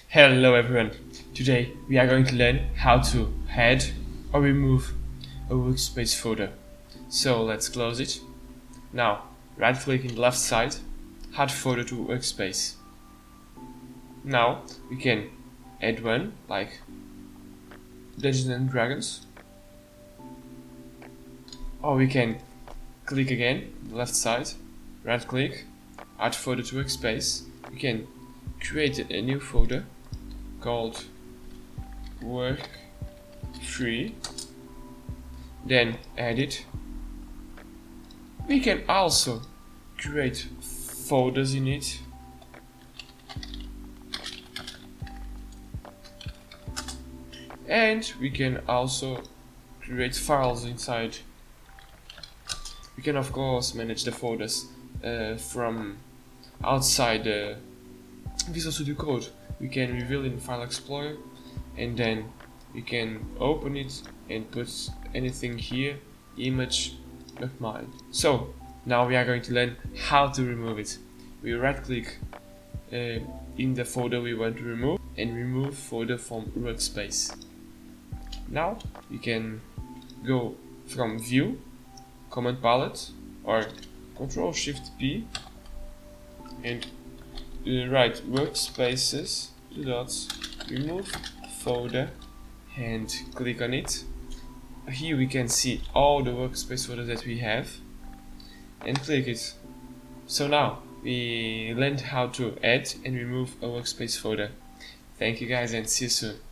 Hello everyone. Today we are going to learn how to add or remove a workspace folder. So let's close it. Now right click in the left side, add folder to workspace. Now we can add one like Dungeons and Dragons, or we can click again the left side, right click, add folder to workspace. We can create a new folder called work 3, then edit. We can also create folders in it, and we can also create files inside. We can of course manage the folders from outside the Visual Studio Code. We can reveal in File Explorer, and then we can open it and put anything here, image, not mine. So now we are going to learn how to remove it. We right click in the folder we want to remove and remove folder from workspace. Now we can go from view, command palette, or Ctrl Shift P and write workspaces, two dots, remove folder, and click on it. Here we can see all the workspace folders that we have and click it. So now we learned how to add and remove a workspace folder. Thank you guys and see you soon.